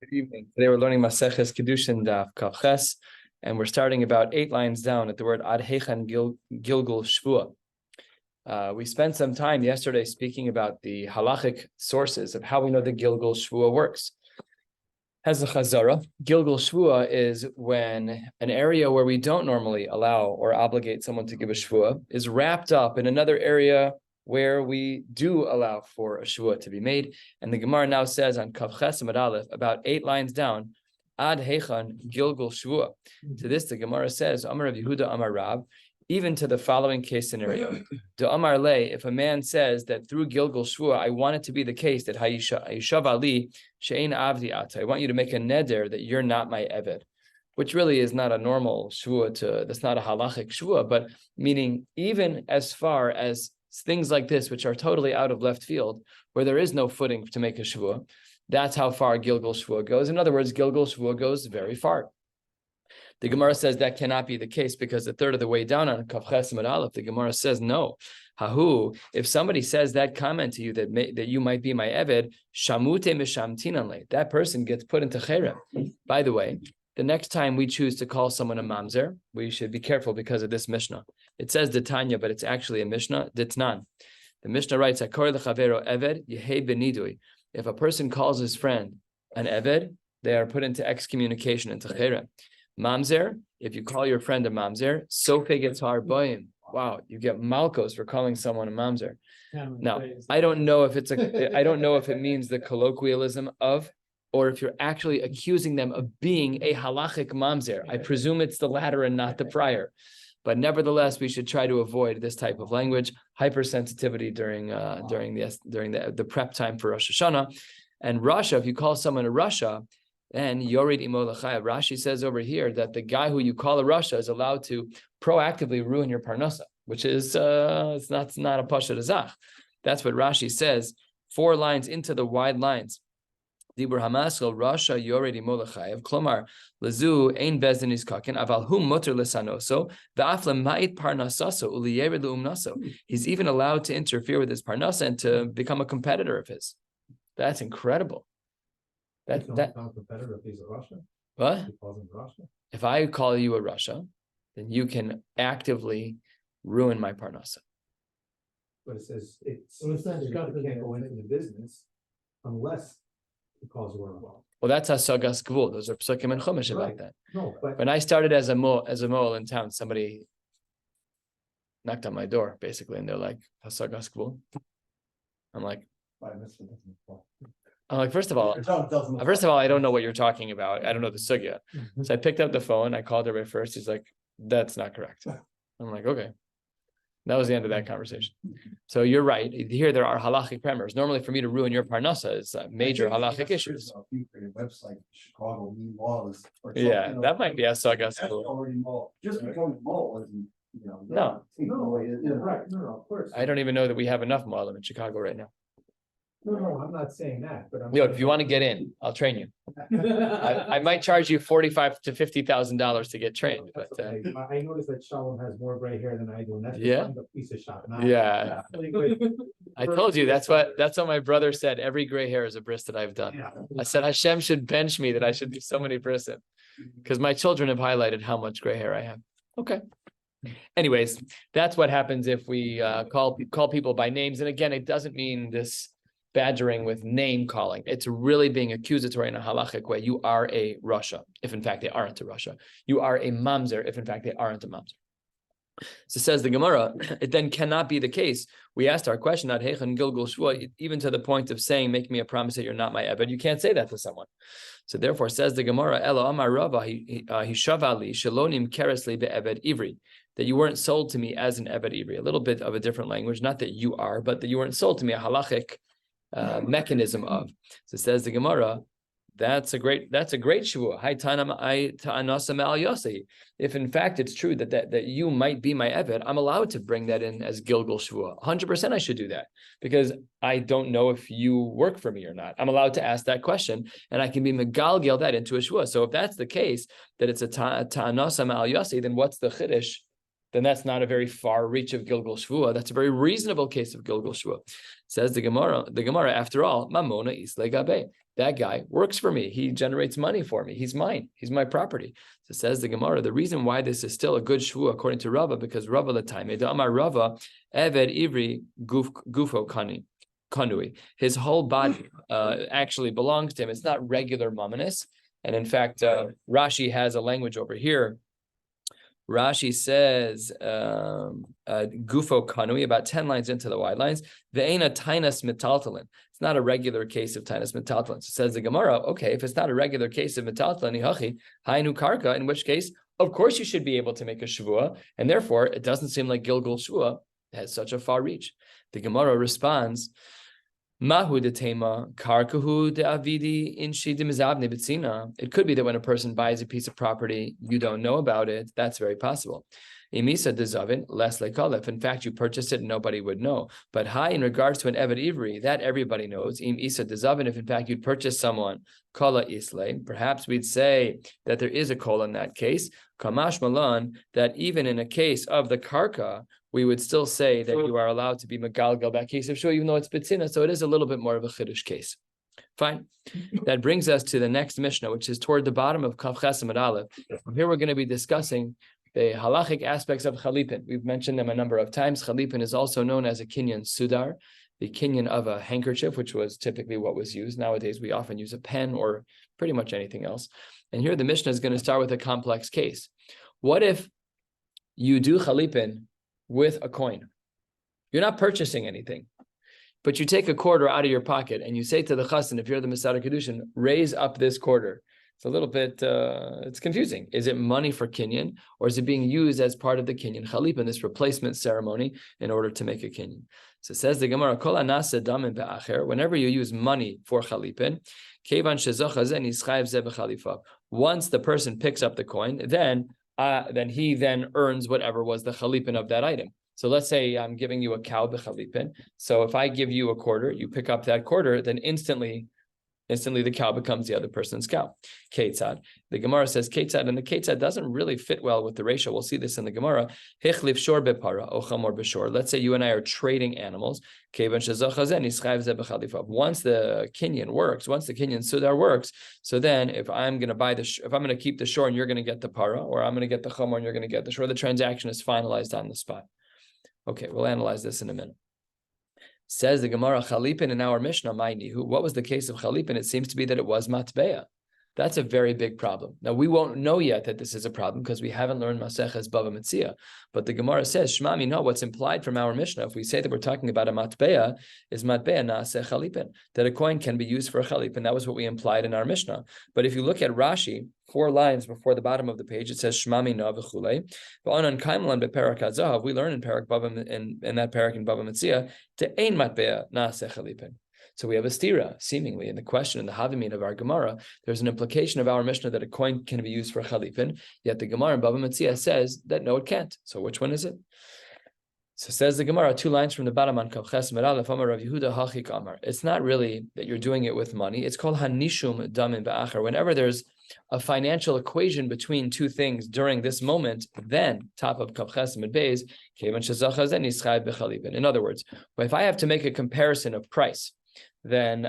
Good evening. Today we're learning Maseches Kiddushin Daf Yomi, and we're starting about 8 lines down at the word Ad Heichan Gilgul Shvua. We spent some time yesterday speaking about the halachic sources of how we know the Gilgul Shvua works. As a chazara, Gilgul Shvua is when an area where we don't normally allow or obligate someone to give a shvua is wrapped up in another area where we do allow for a shvua to be made. And the Gemara now says on Kav Ches Amud Aleph, about 8 lines down, Ad Heichan Gilgul Shvua. To this, the Gemara says, Amar Rav Yehuda Amar Rab, even to the following case scenario. De Amar Le, if a man says that through Gilgul Shvua, I want it to be the case that Hayishav Ali She'ein Avdi Ata, I want you to make a neder that you're not my eved, which really is not a normal shvua, that's not a halachic shvua, but meaning even as far as things like this, which are totally out of left field, where there is no footing to make a shvua, that's how far Gilgul Shvua goes. In other words, Gilgul Shvua goes very far. The Gemara says that cannot be the case because a third of the way down on Kav Ches Amud Aleph, the Gemara says no. Hahu, if somebody says that comment to you that you might be my eved, shamute mishamtinanle, that person gets put into cherem. By the way, the next time we choose to call someone a mamzer, we should be careful because of this Mishnah. It says Ditanya, but it's actually a Mishnah, Ditnan. The Mishnah writes, Akor lechavero eved yehei benidui. If a person calls his friend an eved, they are put into excommunication, into cherem. Mamzer, if you call your friend a mamzer, sofe gets harboim. Wow, you get malchus for calling someone a mamzer. Now, I don't know if it means the colloquialism of, or if you're actually accusing them of being a halachic mamzer. I presume it's the latter and not the prior. But nevertheless, we should try to avoid this type of language, hypersensitivity during the prep time for Rosh Hashanah. And Rasha, if you call someone a Rasha, then Yorid Imo L'chayav. Rashi says over here that the guy who you call a Rasha is allowed to proactively ruin your parnasa, which is it's not a pashat azach. That's what Rashi says 4 lines into the wide lines. Dibur Hamaschel Rasha Yored Imo L'chayav Klomar Lezu Ein Bezdin Iskakin Aval Hu Muter Lesanoso V'af Lemait Parnasaso Uliyered Leumnaso. He's even allowed to interfere with his parnasa and to become a competitor of his. That's incredible. That competitor if he's a Rasha. What? He calls him Rasha. If I call you a Rasha, then you can actively ruin my parnasa. But it says you can't go into the business unless he calls you a Rasha. Well, that's hasagas gvul. Those are psukim and chumash about that. No, but when I started as a mol in town, somebody knocked on my door basically, and they're like hasagas gvul. I'm like, first of all, I don't know what you're talking about. I don't know the sugya. So I picked up the phone. I called Rabbi first. He's like, that's not correct. I'm like, okay. That was the end of that conversation. So you're right. Here there are halachic parameters. Normally, for me to ruin your parnasa is major halachic issues. Website Chicago laws. Yeah, that might be a sagas. Just becoming mall isn't, No, right. No, of course. I don't even know that we have enough mu'alim in Chicago right now. No, I'm not saying that, but If you want to get in, I'll train you. I might charge you $45,000 to $50,000 to get trained. But I noticed that Shalom has more gray hair than I do, and that's Yeah. a piece of shot. Yeah. I told you that's what my brother said. Every gray hair is a bris that I've done. Yeah. I said Hashem should bench me that I should do so many brisim because my children have highlighted how much gray hair I have. Okay. Anyways, that's what happens if we call people by names. And again, it doesn't mean this badgering with name calling. It's really being accusatory in a halachic way. You are a Rasha, if in fact they aren't a Rasha. You are a mamzer, if in fact they aren't a mamzer. So says the Gemara, it then cannot be the case. We asked our question, Ad Heichan Gilgul Shvua, even to the point of saying, make me a promise that you're not my eved. You can't say that to someone. So therefore, says the Gemara, Elo Amar Rava Hishavali Shalonim Keresli be'eved Ivri, that you weren't sold to me as an eved Ivri. A little bit of a different language, not that you are, but that you weren't sold to me, a halachic mechanism of. So says the Gemara, that's a great shvua. If in fact it's true that you might be my eved, I'm allowed to bring that in as Gilgul shvua. 100% I should do that because I don't know if you work for me or not. I'm allowed to ask that question, and I can be megalgel that into a shvua. So if that's the case, that it's a ta'anasa ma'al yasi, then what's the chiddush then that's not a very far reach of Gilgul Shvua. That's a very reasonable case of Gilgul Shvua. Says the Gemara, after all, Mamona Isle Gabe. That guy works for me. He generates money for me. He's mine. He's my property. So says the Gemara, the reason why this is still a good Shvua according to Rava, because Rava Latime, Amar Rava, Eved Ivri Gufo Kanui. His whole body actually belongs to him. It's not regular mumminess. And in fact, Rashi has a language over here. Rashi says, Gufo Kanui, about 10 lines into the wide lines, Ve'ena Tainas Metaltalin. It's not a regular case of Tainas Metaltalin. So says the Gemara, okay, if it's not a regular case of Metaltalin, Hachi, Hainu Karka, in which case, of course you should be able to make a Shavua, and therefore it doesn't seem like Gilgul Shvua has such a far reach. The Gemara responds, Mahu de tema karkahu de avidi inshi de mizabne betzina. It could be that when a person buys a piece of property, you don't know about it. That's very possible. Imisa de zavin, less like if in fact you purchased it, nobody would know. But hi, in regards to an Eved Ivri, that everybody knows. Im isa de zavin, if in fact you'd purchase someone, kala isle, perhaps we'd say that there is a kol in that case. Kamash malan, that even in a case of the karka, we would still say that you are allowed to be megalgal that case of shua, even though it's betzina, so it is a little bit more of a chiddush case. Fine. That brings us to the next Mishnah, which is toward the bottom of Kaf Ches Amud Aleph. Here we're going to be discussing the halachic aspects of chalipin. We've mentioned them a number of times. Chalipin is also known as a kinyan sudar, the kinyan of a handkerchief, which was typically what was used. Nowadays, we often use a pen or pretty much anything else. And here the Mishnah is going to start with a complex case. What if you do chalipin with a coin? You're not purchasing anything, but you take a quarter out of your pocket and you say to the chassan, if you're the Masada Kiddushin, raise up this quarter. It's a little bit, it's confusing. Is it money for kinyan, or is it being used as part of the kinyan chalipin, this replacement ceremony, in order to make a kinyan? So it says the Gemara, Kol anasa damin be'acher, whenever you use money for chalipin, kevan shezocha zen yischayev ze b'chalifa. Once the person picks up the coin, then he earns whatever was the chalipin of that item. So let's say I'm giving you a cow b'chalipin. So if I give you a quarter, you pick up that quarter, then instantly the cow becomes the other person's cow. Ketzad. The Gemara says Ketzad, and the Ketzad doesn't really fit well with the ratio. We'll see this in the Gemara. Hichlif shor bepara, ochamor b'shor. Let's say you and I are trading animals. Once the kinyan works, once the kinyan sudar works, so then if I'm going to keep the shor and you're going to get the para, or I'm going to get the chamor and you're going to get the shor, the transaction is finalized on the spot. Okay, we'll analyze this in a minute. Says the Gemara, Chalipin in our Mishnah, what was the case of Chalipin? It seems to be that it was matbeya. That's a very big problem. Now, we won't know yet that this is a problem because we haven't learned Maseches Bava Metzia. But the Gemara says, Shema no, what's implied from our Mishnah, if we say that we're talking about a matbeya, is matbeya naaseh chalipin, that a coin can be used for a chalipin. That was what we implied in our Mishnah. But if you look at Rashi, 4 lines before the bottom of the page, it says Shema no v'chulei. V'onan kaimlan beperak hazahav, we learn in Perak Bava, in that Perak in Bava Metzia, to ein matbeya naaseh chalipin. So we have a stira, seemingly, in the question, in the Havimim of our Gemara, there's an implication of our Mishnah that a coin can be used for chalipin, yet the Gemara in Bava Metzia says that no, it can't. So which one is it? So says the Gemara, 2 lines from the bottom on Kaf Ches Amud Aleph, Amar Rav Yehuda Hachik Amar. It's not really that you're doing it with money. It's called Hanishum Damin Ba'achar. Whenever there's a financial equation between 2 things during this moment, then top of Kaf Ches Amud Beis, Kevan Shezachah Zen Yischayv B'chalipin. In other words, if I have to make a comparison of price, then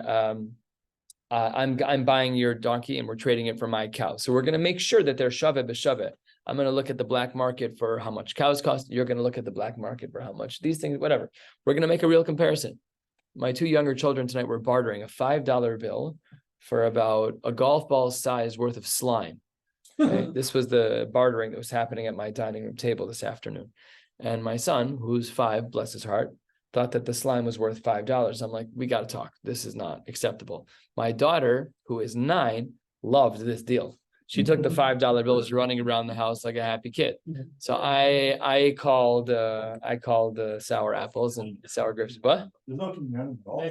I'm buying your donkey and we're trading it for my cow. So we're going to make sure that they're shaveh b'shaveh. I'm going to look at the black market for how much cows cost. You're going to look at the black market for how much these things, whatever. We're going to make a real comparison. My 2 younger children tonight were bartering a $5 bill for about a golf ball size worth of slime. Okay? This was the bartering that was happening at my dining room table this afternoon. And my son, who's 5, bless his heart, thought that the slime was worth $5. I'm like, we got to talk. This is not acceptable. My daughter, who is 9, loved this deal. She took the $5 bill, was running around the house like a happy kid. So I called sour apples and sour grapes. What? There's no community at all.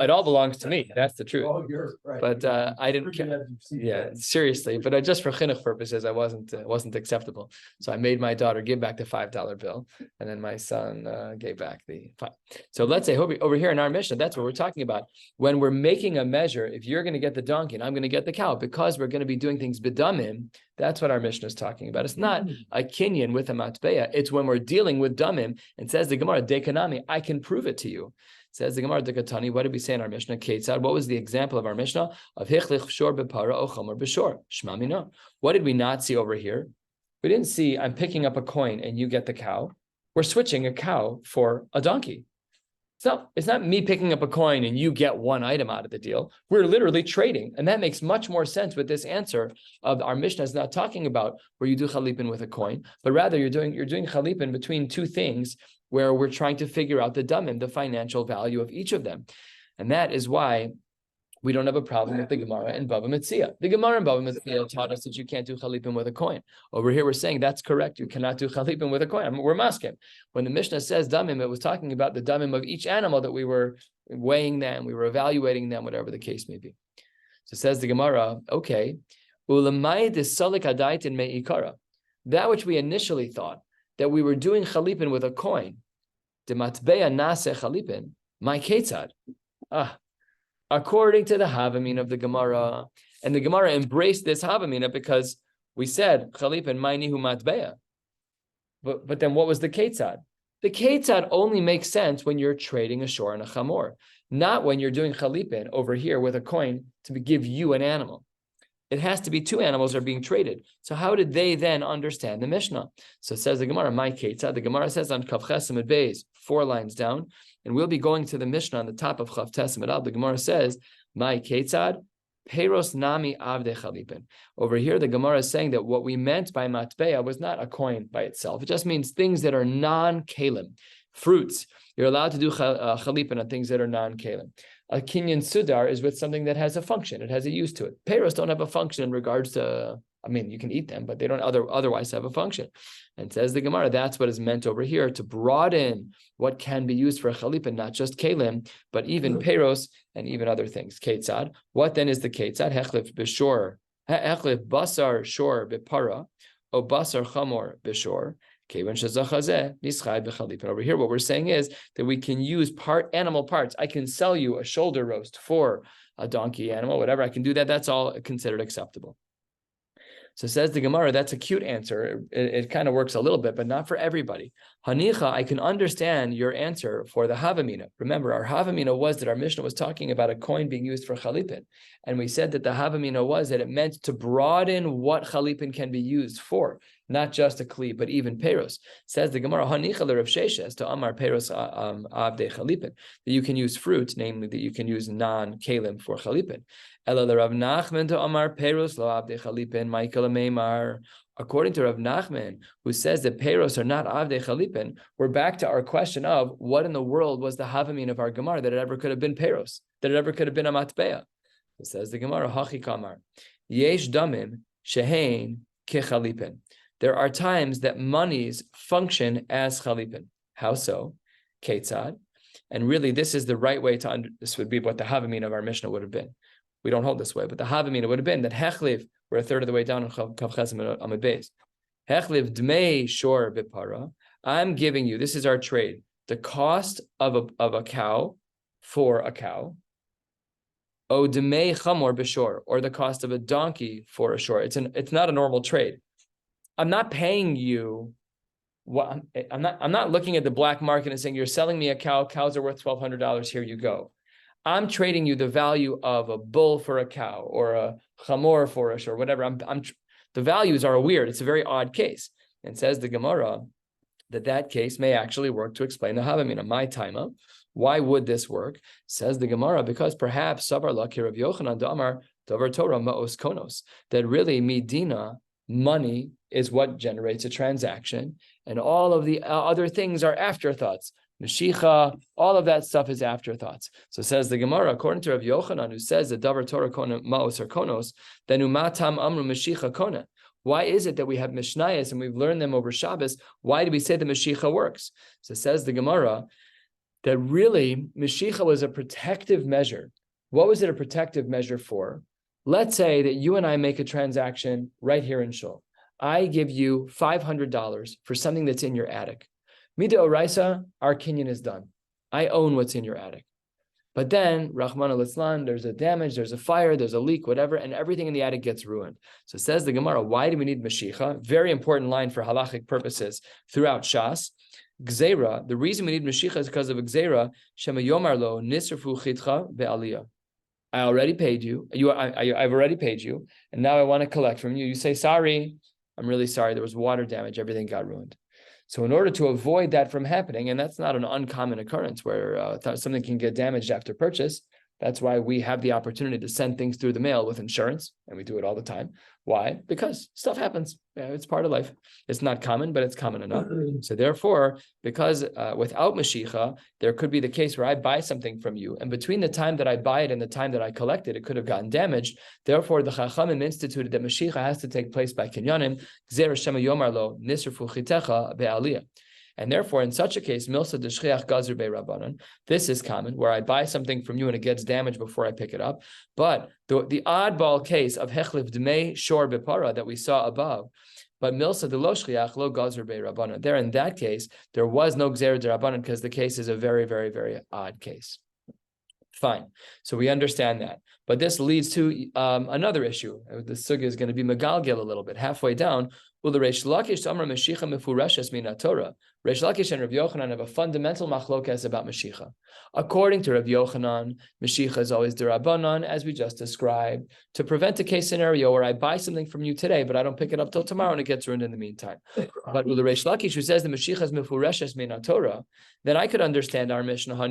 It all belongs to me. That's the truth. Oh, you're right. But I didn't care. Yeah, seriously. But just for chinuch purposes, I wasn't acceptable. So I made my daughter give back the $5 bill, and then my son gave back the 5. So let's say over here in our Mishnah, that's what we're talking about. When we're making a measure, if you're going to get the donkey and I'm going to get the cow, because we're going to be doing things b'dam damim, that's what our Mishnah is talking about. It's not a kinyan with a matbeya. It's when we're dealing with damim, and says the Gemara, dekanami, I can prove it to you. Says the Gemara, dekatani, what did we say in our Mishnah? Ketzad, what was the example of our Mishnah? Of hichlich shor bepara o chomer b'shor. Shma mina. What did we not see over here? We didn't see, I'm picking up a coin and you get the cow. We're switching a cow for a donkey. So it's not me picking up a coin and you get one item out of the deal. We're literally trading. And that makes much more sense with this answer of our Mishnah is not talking about where you do chalipin with a coin, but rather you're doing chalipin between two things where we're trying to figure out the damim, the financial value of each of them. And that is why we don't have a problem with the Gemara and Bava Metzia. The Gemara and Bava Metzia taught us that you can't do chalipin with a coin. Over here, we're saying that's correct. You cannot do chalipin with a coin. We're masking. When the Mishnah says damim, it was talking about the damim of each animal that we were weighing them, we were evaluating them, whatever the case may be. So says the Gemara, okay, that which we initially thought, that we were doing chalipin with a coin, de matbeya nase chalipin, my ketzad. According to the Havamina of the Gemara, and the Gemara embraced this Havamina because we said chalipin ma'inihu matbeya. But then what was the ketzad? The ketzad only makes sense when you're trading a shor and a chamor, not when you're doing chalipin over here with a coin to give you an animal. It has to be two animals are being traded. So how did they then understand the Mishnah? So it says the Gemara, my ketzad. The Gemara says on Kav Chesamid Beis, 4 lines down, and we'll be going to the Mishnah on the top of Chav Tesamid Al. The Gemara says, my ketzad, Peros nami avde chalipin. Over here, the Gemara is saying that what we meant by matbeya was not a coin by itself. It just means things that are non-kalim, fruits. You're allowed to do chalipin on things that are non-kalim. A kinyan sudar is with something that has a function. It has a use to it. Peros don't have a function in regards to, I mean, you can eat them, but they don't otherwise have a function. And says the Gemara, that's what is meant over here, to broaden what can be used for a chalipin, not just kalim, but even peros and even other things. Ketzad. What then is the ketzad? Hechlif b'shor, hechlif basar shor b'para, o basar chamor b'shor. Over here, what we're saying is that we can use animal parts. I can sell you a shoulder roast for a donkey animal, whatever. I can do that. That's all considered acceptable. So says the Gemara, that's a cute answer. It kind of works a little bit, but not for everybody. Hanicha, I can understand your answer for the Havamina. Remember, our Havamina was that our Mishnah was talking about a coin being used for chalipin. And we said that the Havamina was that it meant to broaden what chalipin can be used for, not just a kli, but even peros. Says the Gemara, Hanicha l'Rav Sheshes to Amar peros avde chalipin, that you can use fruit, namely that you can use non-kalim for chalipin. According to Rav Nachman, who says that peros are not avdei chalipin, we're back to our question of what in the world was the havamin of our Gemara that it ever could have been peros, that it ever could have been a matbeya. It says the Gemara, hachi kamar, yesh damim shehein kechalipin. There are times that monies function as chalipin. How so? Ketzad. And really, this is the right way to this would be what the havamin of our Mishnah would have been. We don't hold this way, but the Havamina would have been that Hechliv, we're a third of the way down in Kav Chesamid Amud Beis. Hechliv dmei shor bipara. I'm giving you, this is our trade, the cost of a cow for a cow. O dmei chamor b'shor, or the cost of a donkey for a shor. It's not a normal trade. I'm not paying you. I'm not looking at the black market and saying you're selling me a cow. Cows are worth $1,200. Here you go. I'm trading you the value of a bull for a cow or a chamor for a shor, whatever. The values are weird. It's a very odd case. And says the Gemara that case may actually work to explain the Havamina. My timeout. Why would this work? Says the Gemara, because perhaps Sabar Lakir of Yochanan Damar Davar Torah Ma'os Konos, that really Medina, money, is what generates a transaction, and all of the other things are afterthoughts. Meshicha, all of that stuff is afterthoughts. So says the Gemara, according to Rav Yochanan, who says that Davar Torah Ma'os or Konos, then Umatam Amru Meshicha Kona. Why is it that we have Mishnayos and we've learned them over Shabbos? Why do we say the Meshicha works? So says the Gemara that really Meshicha was a protective measure. What was it a protective measure for? Let's say that you and I make a transaction right here in Shul. I give you $500 for something that's in your attic. Mida Oraisa, our kinyan is done. I own what's in your attic. But then, Rahman al-Islam, there's a damage, there's a fire, there's a leak, whatever, and everything in the attic gets ruined. So says the Gemara, why do we need Mashicha? Very important line for halachic purposes throughout Shas. Gzeira, the reason we need Mashicha is because of Gzeira, Shema Yomar Lo, Nisrafu Chitcha Be'aliyah. I already paid you. I've already paid you, and now I want to collect from you. You say, sorry, I'm really sorry. There was water damage. Everything got ruined. So in order to avoid that from happening, and that's not an uncommon occurrence where something can get damaged after purchase, that's why we have the opportunity to send things through the mail with insurance, and we do it all the time. Why? Because stuff happens. It's part of life. It's not common, but it's common enough. So therefore, because without Mashicha, there could be the case where I buy something from you, and between the time that I buy it and the time that I collect it, it could have gotten damaged. Therefore, the Chachamim instituted that Mashicha has to take place by Kinyanim, Gzer Shema Yomar Lo, Nisrafu Chitecha Be'aliyah. And therefore, in such a case, milsa d'shchiach gazer be'rabanan. This is common, where I buy something from you and it gets damaged before I pick it up. But the oddball case of hechlif dmei shor bepara that we saw above, but milsa de lo shchiach lo gazer be'rabanan. There, in that case, there was no gzer d'rabanan because the case is a very, very, very odd case. Fine. So we understand that. But this leads to another issue. The sugya is going to be megalgel a little bit. Halfway down, Reish Lakish and Rav Yochanan have a fundamental machlokas about Mashicha. According to Rav Yochanan, Mashicha is always derabanan, as we just described, to prevent a case scenario where I buy something from you today, but I don't pick it up till tomorrow and it gets ruined in the meantime. But with the Reish Lakish, who says the Mashicha is mefureshes min Torah, then I could understand our Mishnah. The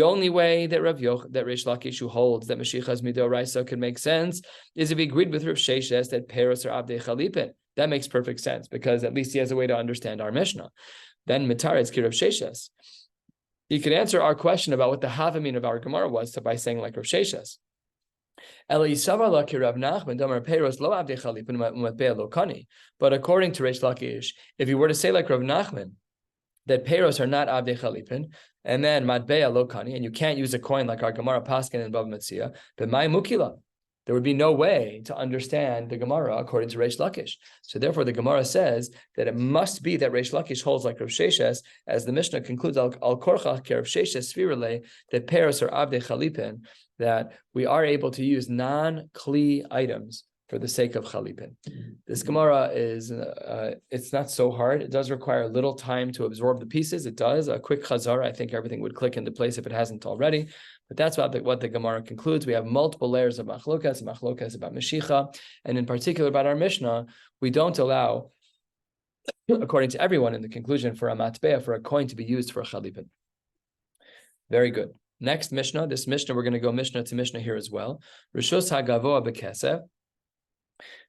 only way that Reish Lakish, who holds that Mashicha is midoraisa, could make sense is if he agreed with Rav Sheshes that peros are abdei chalipin. That makes perfect sense because at least he has a way to understand our Mishnah. Then mitaretz ki Rav Sheshes. He could answer our question about what the havamin of our Gemara was by saying like Rav Sheshes. But according to Reish Lakish, if you were to say like Rav Nachman, that peros are not abdei chalipin, and then matbea lo kani, and you can't use a coin like our Gemara Paskin and Bava Metzia, but my mukila, there would be no way to understand the Gemara according to Reish Lakish. So therefore, the Gemara says that it must be that Reish Lakish holds like Rav Sheshes, as the Mishnah concludes al korcha ke Rav Sheshes svirale, that peros are abdei chalipin, that we are able to use non-kli items for the sake of chalipin. This Gemara is, it's not so hard. It does require a little time to absorb the pieces. It does. A quick chazar, I think everything would click into place if it hasn't already. But that's what the Gemara concludes. We have multiple layers of machlokas about Mashicha, and in particular about our Mishnah, we don't allow, according to everyone in the conclusion, for a matbea, for a coin to be used for a chalipin. Very good. Next Mishnah, this Mishnah, we're going to go Mishnah to Mishnah here as well. Rishus hagavoa bekesef.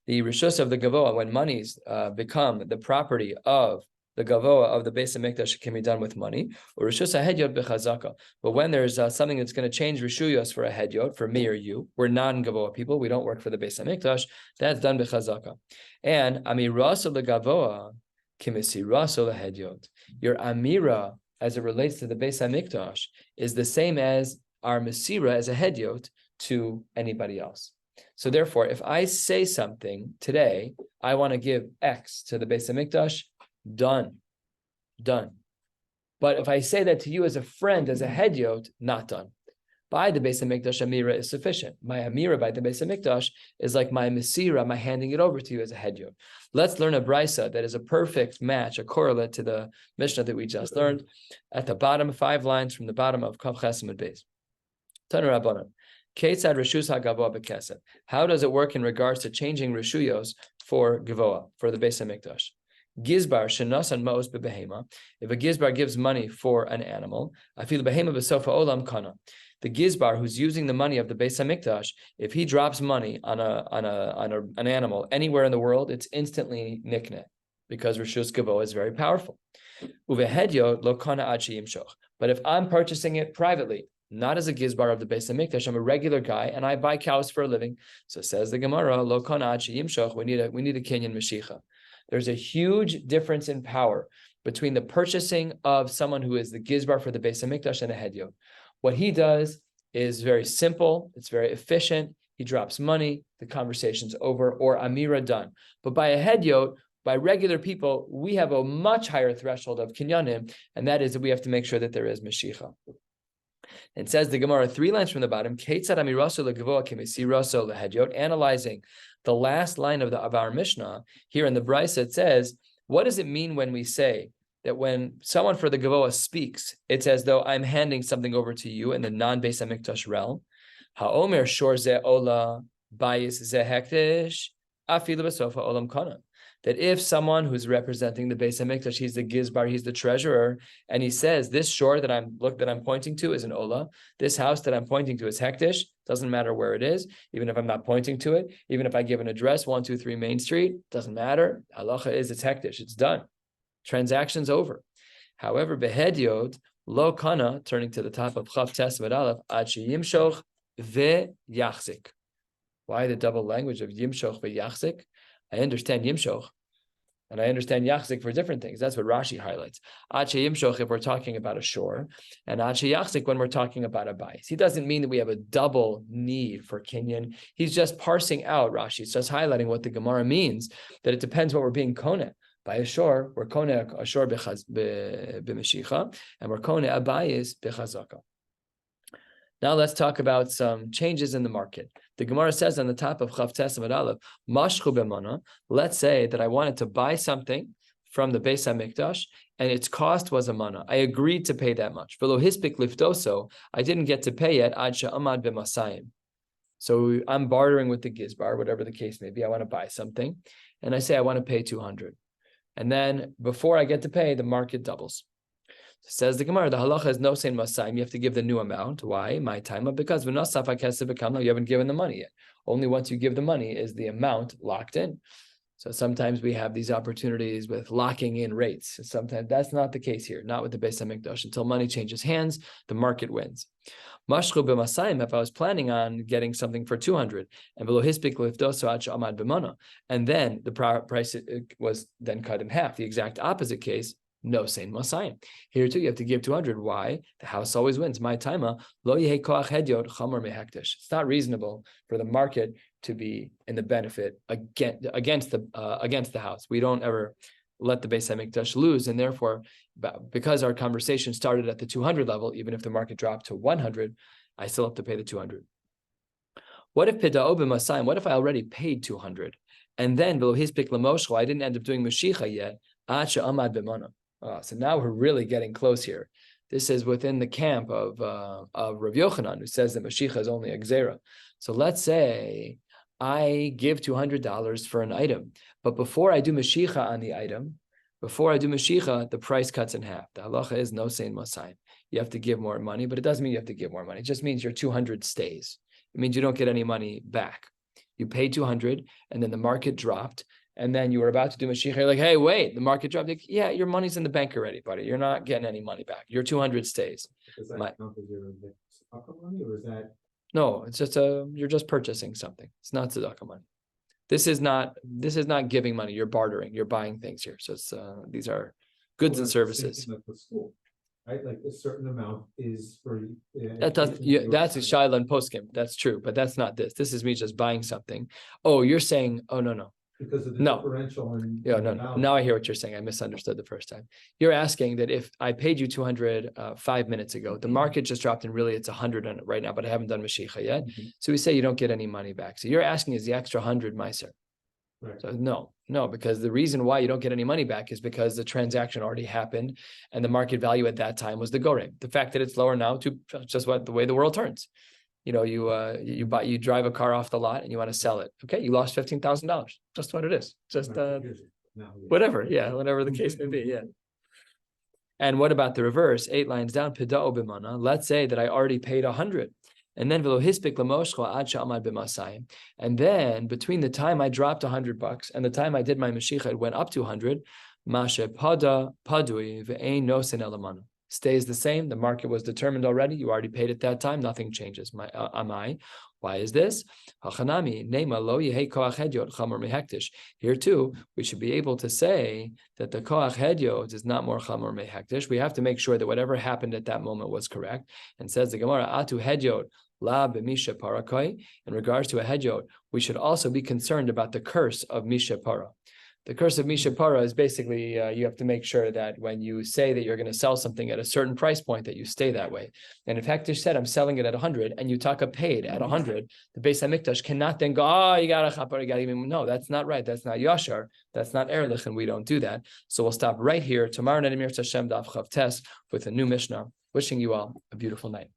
The rishus of the gavoa, when monies become the property of the gavoa of the Beis HaMikdash, can be done with money. Or rishus hahedyot bechazaka. But when there's something that's going to change rishuyos for a hedyot, for me or you, we're non-gavoa people, we don't work for the Beis HaMikdash, that's done bechazaka. And amirasa legavoa kimisirasa lehedyot. Your amira, as it relates to the Beis HaMikdash, is the same as our mesira as a hedyot to anybody else. So therefore, if I say something today, I want to give X to the Beis HaMikdash, done. But if I say that to you as a friend, as a hedyot, not done. By the Beis HaMikdash, amira is sufficient. My amira by the Beis HaMikdash is like my mesira, my handing it over to you as a hedyot. Let's learn a brisa that is a perfect match, a correlate to the Mishnah that we just learned at the bottom, 5 lines from the bottom of Kav Chesed Beis. Tanu Rabbanan. Ketzad reshus hagavoa bekesef. How does it work in regards to changing reshuyos for gavoa, for the Beis HaMikdash? Gizbar shenasan maos bebehema. If a gizbar gives money for an animal, afil behema besofa olam kana. The gizbar who's using the money of the Beis HaMikdash, if he drops money on an animal anywhere in the world, it's instantly nikneh, because reshus gavoa is very powerful. Uvehedyo lo kana ad sheyimshoch. But if I'm purchasing it privately, not as a gizbar of the Beis HaMikdash, I'm a regular guy and I buy cows for a living. So says the Gemara, lo kana ad sheyimshoch, we need a kinyan mashicha. There's a huge difference in power between the purchasing of someone who is the gizbar for the Beis HaMikdash and a hedyot. What he does is very simple, it's very efficient. He drops money, the conversation's over, or amira done. But by a hedyot, By regular people, we have a much higher threshold of kinyanim, and that is that we have to make sure that there is Mashiach. It says the Gemara 3 lines from the bottom, analyzing the last line of our Mishnah, here in the Brisa, it says, what does it mean when we say that when someone for the Gavoa speaks, it's as though I'm handing something over to you in the non-Beis HaMikdash realm? Ha'omer shor ze ola bayis ze hektish afilu b'sofa olam kana. That if someone who's representing the Beis HaMikdash, he's the gizbar, he's the treasurer, and he says, this shore that I'm pointing to is an ola, this house that I'm pointing to is hektish, doesn't matter where it is, even if I'm not pointing to it, even if I give an address, 123 Main Street, doesn't matter. Halacha is it's hektish, it's done. Transaction's over. However, behediot, lo kana, turning to the top of Chav Tes Amud Aleph, ad sheyimshoch ve'yachzik. Why the double language of yimshoch ve'yachzik? I understand yimshoch, and I understand yachzik for different things. That's what Rashi highlights. Ad sheyimshoch if we're talking about a shore, and ad sheyachzik when we're talking about a bayis. He doesn't mean that we have a double need for kinyan. He's just parsing out Rashi. It's just highlighting what the Gemara means, that it depends what we're being koneh. By a shore, we're koneh a shore b'meshicha, and we're koneh a bayis b'chazaka. Now let's talk about some changes in the market. The Gemara says on the top of Chav Tes Amud Aleph, mashchu b'mana. Let's say that I wanted to buy something from the Beis HaMikdash, and its cost was a mana. I agreed to pay that much. V'lo hispik liftoso. I didn't get to pay yet. Ad she'amad b'masayim. So I'm bartering with the gizbar, whatever the case may be. I want to buy something, and I say I want to pay 200. And then before I get to pay, the market doubles. Says the Gemara, the halacha is no saying masayim. You have to give the new amount. Why? My time, because you haven't given the money yet. Only once you give the money is the amount locked in. So sometimes we have these opportunities with locking in rates. Sometimes that's not the case here, not with the Beis HaMikdash. Until money changes hands, the market wins. Mashchu b'masayim, if I was planning on getting something for 200, and below hispik lifdoso ad she'amad b'mana, and then the price was then cut in half, the exact opposite case, no saying masayim. Here too, you have to give 200. Why? The house always wins. My taima lo yehi koach hedyot chamor mehektish. It's not reasonable for the market to be in the benefit against the house. We don't ever let the Beis HaMikdash lose, and therefore, because our conversation started at the 200 level, even if the market dropped to 100, I still have to pay the 200. What if pida'o b'masayim? What if I already paid 200, and then below hispik lamoshcho, I didn't end up doing mashicha yet? Ad she'amad b'mana. So now we're really getting close here. This is within the camp of Rav Yochanan, who says that Mashiach is only a gzera. So let's say I give $200 for an item, but before I do Mashiach on the item, the price cuts in half. The halacha is no sein masayim. You have to give more money, but it doesn't mean you have to give more money. It just means your 200 stays. It means you don't get any money back. You paid 200, and then the market dropped, and then you were about to do Mashiach, you're like, hey, wait, the market dropped. Like, yeah, your money's in the bank already, buddy. You're not getting any money back. Your 200 stays. Is that count as your tzedakah money, or is that? No, it's just you're just purchasing something. It's not tzedakah money. This is not giving money. You're bartering. You're buying things here. So it's these are goods and services. Like with school, right? Like a certain amount is for. That's a shiur and poskim. That's true, but that's not this. This is me just buying something. Oh, you're saying, oh no. Because of the differential and no. Now I hear what you're saying. I misunderstood the first time. You're asking that if I paid you 200 5 minutes ago, the market just dropped and really it's 100 on it right now, but I haven't done Mashiach yet. Mm-hmm. So we say you don't get any money back. So you're asking is the extra 100 meiser. Right. So no, because the reason why you don't get any money back is because the transaction already happened and the market value at that time was the gorem. The fact that it's lower now to just the way the world turns. You know, you drive a car off the lot and you want to sell it. Okay, you lost $15,000. Just what it is. Just whatever. Yeah, whatever the case may be. Yeah. And what about the reverse? 8 lines down. Pida'o b'mana. Let's say that I already paid 100, and then v'lo hispik lamoshcho ad she'amad b'masayim. And then between the time I dropped $100 and the time I did my mashicha, it went up to 100. Mashe pada padui ve'ein nosen elamana. Stays the same. The market was determined already. You already paid it that time. Nothing changes. Amai. Why is this? Here too, we should be able to say that the koach hedyot is not more chamor mehektish. We have to make sure that whatever happened at that moment was correct. And says the Gemara, atu hedyot la b'misha parakoi. In regards to a hedyot, we should also be concerned about the curse of misha para. The curse of Misha Para is basically you have to make sure that when you say that you're going to sell something at a certain price point, that you stay that way. And if Hektish said, I'm selling it at 100, and Yutaka paid at 100, the Beis HaMikdash cannot then go, oh, you got a chapar, you got even. No, that's not right. That's not Yashar. That's not Erlich, and we don't do that. So we'll stop right here tomorrow night, Emir Tashem Daf Chav Tes, with a new Mishnah. Wishing you all a beautiful night.